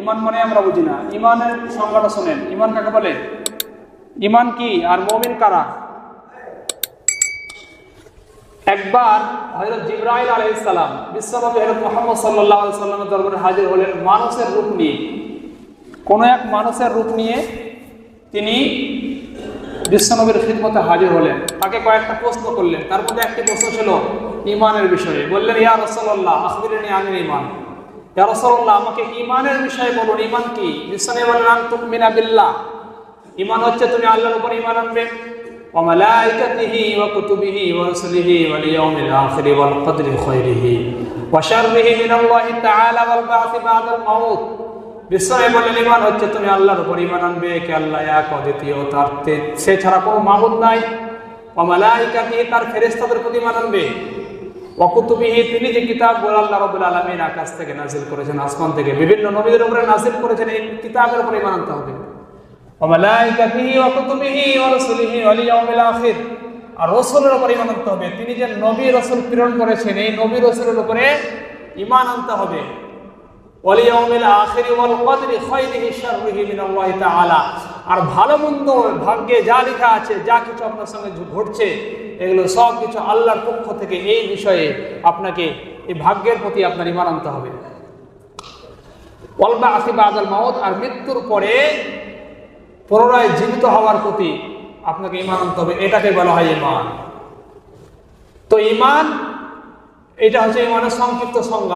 ঈমান মানে আমরা বুঝি না। ঈমানের সংজ্ঞাটা শুনেন। ঈমান কাকে বলে? ঈমান কি আর মুমিন কারা? একবার হযরত জিবরাইল আলাইহিস সালাম বিশ্বনবী হযরত মুহাম্মদ সাল্লাল্লাহু আলাইহি ওয়াসাল্লামের দরবারে হাজির হলেন মানুষের রূপ নিয়ে। কোন এক মানুষের রূপ নিয়ে তিনি বিশ্বনবীর খিদমতে হাজির হলেন। তাকে কয়েকটা প্রশ্ন করলেন। তার মধ্যে একটি প্রশ্ন ছিল ঈমানের বিষয়ে। বললেন, ইয়া রাসূলুল্লাহ আখবিরনি আনিল ঈমান। ইয়া রাসূলুল্লাহ, আমাকে ঈমানের বিষয়ে বলুন, ঈমান কি? বিশ্বনবী বললেন, আন তুমিনা বিল্লাহ। ঈমান হচ্ছে তুমি আল্লাহর উপর ঈমান আনবে, ওয়া মালাইকাতিহি ওয়া কুতুবিহি ওয়া রাসূলিহি ওয়াল ইয়াউমিল আখির ওয়াল কদরি খায়রিহি ওয়া শাররিহি মিনাল্লাহি তাআলা ওয়াল বা'থি বা'দাল মাউত। বিশ্বনবী বললেন, ঈমান হচ্ছে তুমি আল্লাহর উপর ঈমান আনবে, কে আল্লাহ এক, অদ্বিতীয়, তার সে ছাড়া কোনো মাবুদ নাই। ওয়া মালাইকাতিহি, তার ফেরেশতাদের প্রতি ঈমান আনবে। ওয়া কুতুবিহি, তিনি যে কিতাব আল্লাহ রাব্বুল আলামিন আকাশ থেকে নাযিল করেছেন, আসমান থেকে বিভিন্ন নবীদের উপরে নাযিল করেছেন, এই কিতাবের উপর ঈমান আনতে হবে। ওয়া মালাইকাতিহি ওয়া কুতুবিহি ওয়া রাসূলিহি ওয়াল ইয়াউমিল আখির, আর রাসূলের উপর ঈমান আনতে হবে। তিনি যে নবী রাসূল প্রেরণ করেছেন, এই নবী রাসূলের উপরে ঈমান আনতে হবে। ওয়াল ইয়াউমিল আখির ওয়াল কদরি খায়রিহি শাররিহি মিনাল্লাহি তাআলা, আর ভালো মন্দ ভাগ্যে যা লেখা আছে, যা কিছু আপনার সঙ্গে ঘটছে, এগুলো সব কিছু আল্লাহর পক্ষ থেকে। এই বিষয়ে আপনাকে এই ভাগ্যের প্রতি আপনার ঈমান আনতে হবে। ওয়াল বা'থি বা'দাল মাউত, আর মৃত্যুর পরে পুনরায় জীবিত হওয়ার প্রতি আপনাকে ঈমান আনতে হবে। এটাকে বলা হয় ঈমান। তো ঈমান, এটা হচ্ছে ঈমানের সংক্ষিপ্ত সংজ্ঞা।